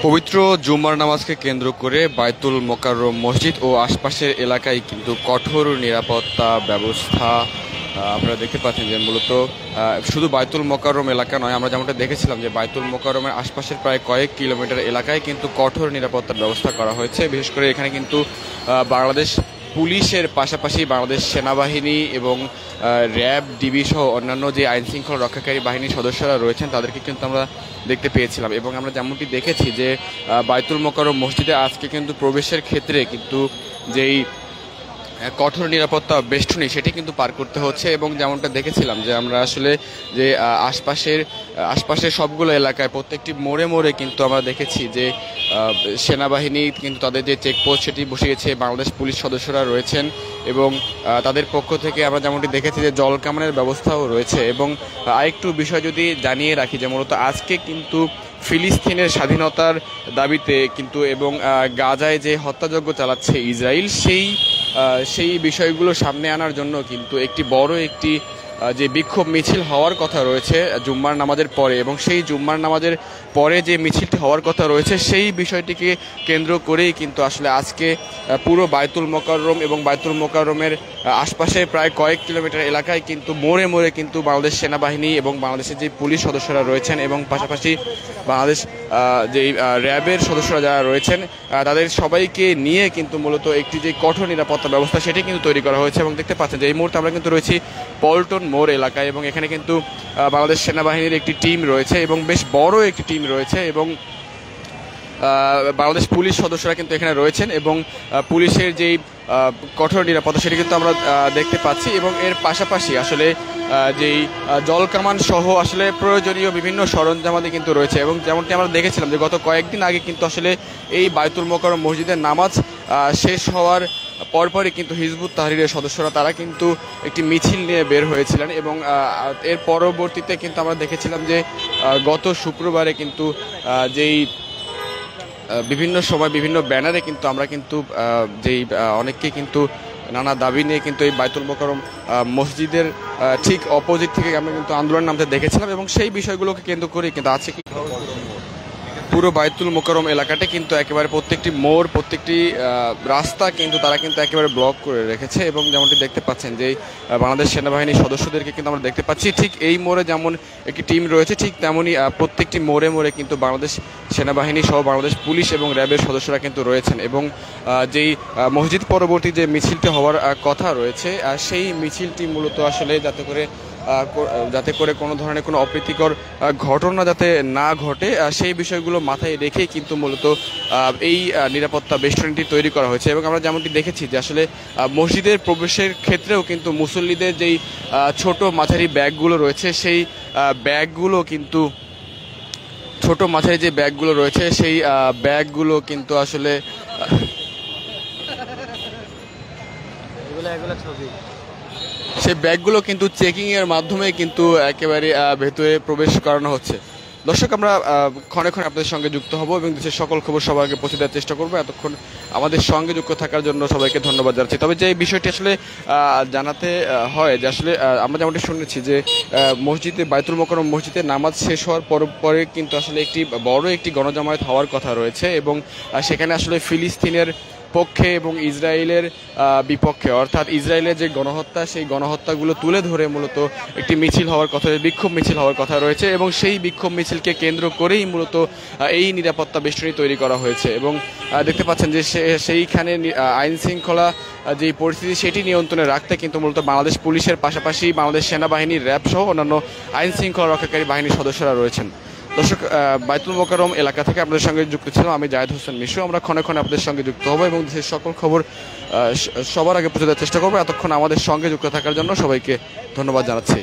পবিত্র জুম্মার নামাজকে কেন্দ্র করে বায়তুল মোকাররম মসজিদ ও আশপাশের এলাকায় কিন্তু কঠোর নিরাপত্তা ব্যবস্থা আপনারা দেখতে পাচ্ছেন যে মূলত শুধু বায়তুল মোকাররম এলাকা নয়, আমরা যেমনটা দেখেছিলাম যে বায়তুল মোকাররমের আশপাশের প্রায় কয়েক কিলোমিটার এলাকায় কিন্তু কঠোর নিরাপত্তার ব্যবস্থা করা হয়েছে। বিশেষ করে এখানে কিন্তু বাংলাদেশ পুলিশের পাশাপাশি বাংলাদেশ সেনাবাহিনী এবং র্যাব, ডিবি সহ অন্যান্য যে আইন শৃঙ্খলা রক্ষাকারী বাহিনীর সদস্যরা রয়েছেন তাদেরকে কিন্তু আমরা দেখতে পেয়েছিলাম। এবং আমরা যেমনটি দেখেছি যে বায়তুল মোকাররম মসজিদে আজকে কিন্তু প্রবেশের ক্ষেত্রে কিন্তু যেই কঠোর নিরাপত্তা বেষ্টনী সেটি কিন্তু পার করতে হচ্ছে। এবং যেমনটা দেখেছিলাম যে আমরা আসলে যে আশপাশের সবগুলো এলাকায় প্রত্যেকটি মোড়ে মোড়ে কিন্তু আমরা দেখেছি যে সেনাবাহিনী কিন্তু তাদের যে চেকপোস্ট সেটি বসিয়েছে, বাংলাদেশ পুলিশ সদস্যরা রয়েছেন এবং তাদের পক্ষ থেকে আমরা যেমনটি দেখেছি যে জল কামানের ব্যবস্থাও রয়েছে। এবং আরেকটু বিষয় যদি জানিয়ে রাখি যে মূলত আজকে কিন্তু ফিলিস্তিনের স্বাধীনতার দাবিতে কিন্তু এবং গাজায় যে হত্যাযজ্ঞ চালাচ্ছে ইসরায়েল সেই বিষয়গুলো সামনে আনার জন্য কিন্তু একটি বড় একটি যে বিক্ষোভ মিছিল হওয়ার কথা রয়েছে জুম্মার নামাজের পরে, এবং সেই জুম্মার নামাজের পরে যে মিছিলটি হওয়ার কথা রয়েছে সেই বিষয়টিকে কেন্দ্র করেই কিন্তু আসলে আজকে পুরো বায়তুল মোকাররম এবং বায়তুল মোকাররমের আশপাশে প্রায় কয়েক কিলোমিটার এলাকায় কিন্তু মোড়ে মোড়ে কিন্তু বাংলাদেশ সেনাবাহিনী এবং বাংলাদেশের যে পুলিশ সদস্যরা রয়েছেন এবং পাশাপাশি বাংলাদেশ যেই র্যাবের সদস্যরা যারা রয়েছেন তাদের সবাইকে নিয়ে কিন্তু মূলত একটি যে কঠোর নিরাপত্তা ব্যবস্থা সেটি কিন্তু তৈরি করা হয়েছে। এবং দেখতে পাচ্ছেন যে এই মুহূর্তে আমরা কিন্তু রয়েছি পল্টন মোড় এলাকায়, এবং এখানে কিন্তু বাংলাদেশ সেনাবাহিনীর একটি টিম রয়েছে এবং বেশ বড় একটি টিম রয়েছে এবং বাংলাদেশ পুলিশ সদস্যরা কিন্তু এখানে রয়েছেন এবং পুলিশের যেই কঠোর নিরাপত্তা সেটি কিন্তু আমরা দেখতে পাচ্ছি। এবং এর পাশাপাশি আসলে যেই জল কামান সহ আসলে প্রয়োজনীয় বিভিন্ন সরঞ্জামাদি কিন্তু রয়েছে। এবং যেমনটি আমরা দেখেছিলাম যে গত কয়েকদিন আগে কিন্তু আসলে এই বায়তুল মোকাররম মসজিদের নামাজ শেষ হওয়ার পরপরই কিন্তু হিজবুত তাহরিরের সদস্যরা তারা কিন্তু একটি মিছিল নিয়ে বের হয়েছিলেন এবং এর পরবর্তীতে কিন্তু আমরা দেখেছিলাম যে গত শুক্রবারে কিন্তু যেই বিভিন্ন সময় বিভিন্ন ব্যানারে কিন্তু আমরা কিন্তু যেই অনেককে কিন্তু নানা দাবি নিয়ে কিন্তু এই বায়তুল মোকাররম মসজিদের ঠিক অপোজিট থেকে আমরা কিন্তু আন্দোলন নামতে দেখেছিলাম। এবং সেই বিষয়গুলোকে কেন্দ্র করে কিন্তু আছে কি পুরো বায়তুল মোকাররম এলাকাটা কিন্তু একেবারে প্রত্যেকটি মোড়, প্রত্যেকটি রাস্তা কিন্তু তারা কিন্তু একেবারে ব্লক করে রেখেছে। এবং যেমনটি দেখতে পাচ্ছেন যে বাংলাদেশ সেনাবাহিনীর সদস্যদেরকে কিন্তু আমরা দেখতে পাচ্ছি ঠিক এই মোড়ে যেমন একটি টিম রয়েছে ঠিক তেমনই প্রত্যেকটি মোড়ে মোড়ে কিন্তু বাংলাদেশ সেনাবাহিনী সহ বাংলাদেশ পুলিশ এবং র্যাবের সদস্যরা কিন্তু রয়েছেন। এবং যেই মসজিদ পরবর্তী যে মিছিলটি হওয়ার কথা রয়েছে সেই মিছিলটি মূলত আসলে যাতে করে কোনো ধরনের কোনো অপ্রীতিকর ঘটনা যাতে না ঘটে সেই বিষয়গুলো মাথায় রেখেই কিন্তু মূলত এই নিরাপত্তা বেষ্টনীটি তৈরি করা হয়েছে। এবং আমরা যেমনটি দেখেছি যে আসলে মসজিদের প্রবেশের ক্ষেত্রেও কিন্তু মুসল্লিদের যেই ছোট মাঝারি ব্যাগগুলো রয়েছে সেই ব্যাগগুলো কিন্তু ছোট মাঝারি যে ব্যাগগুলো রয়েছে সেই ব্যাগগুলো কিন্তু আসলে সেই ব্যাগগুলো কিন্তু চেকিংয়ের মাধ্যমে কিন্তু একেবারে ভেতরে প্রবেশ করানো হচ্ছে। দর্শক, আমরা ক্ষণে ক্ষণে আপনাদের সঙ্গে যুক্ত হব এবং দেশের সকল খবর সবার আগে পৌঁছে দেওয়ার চেষ্টা করবো। এতক্ষণ আমাদের সঙ্গে যুক্ত থাকার জন্য সবাইকে ধন্যবাদ জানাচ্ছি। তবে যে বিষয়টি আসলে জানাতে হয় যে আসলে আমরা যেমনটি শুনেছি যে মসজিদে বায়তুল মোকাররম মসজিদে নামাজ শেষ হওয়ার পরে কিন্তু আসলে একটি বড় একটি গণজামায়াত হওয়ার কথা রয়েছে এবং সেখানে আসলে ফিলিস্তিনের পক্ষে এবং ইসরায়েলের বিপক্ষে, অর্থাৎ ইসরায়েলের যে গণহত্যা সেই গণহত্যাগুলো তুলে ধরে মূলত একটি মিছিল হওয়ার কথা, বিক্ষোভ মিছিল হওয়ার কথা রয়েছে। এবং সেই বিক্ষোভ মিছিলকে কেন্দ্র করেই মূলত এই নিরাপত্তা বেষ্টনী তৈরি করা হয়েছে। এবং দেখতে পাচ্ছেন যে সেইখানে আইন শৃঙ্খলা যে পরিস্থিতি সেটি নিয়ন্ত্রণে রাখতে কিন্তু মূলত বাংলাদেশ পুলিশের পাশাপাশি বাংলাদেশ সেনাবাহিনীর র্যাব সহ অন্যান্য আইন শৃঙ্খলা রক্ষাকারী বাহিনীর সদস্যরা রয়েছেন। দর্শক, বায়তুল মোকাররম এলাকা থেকে আপনাদের সঙ্গে যুক্ত ছিলাম আমি জায়েদ হোসেন মিশু। আমরা ক্ষণে ক্ষণে আপনাদের সঙ্গে যুক্ত হব এবং দেশের সকল খবর সবার আগে পৌঁছে দেওয়ার চেষ্টা করবো। এতক্ষণ আমাদের সঙ্গে যুক্ত থাকার জন্য সবাইকে ধন্যবাদ জানাচ্ছি।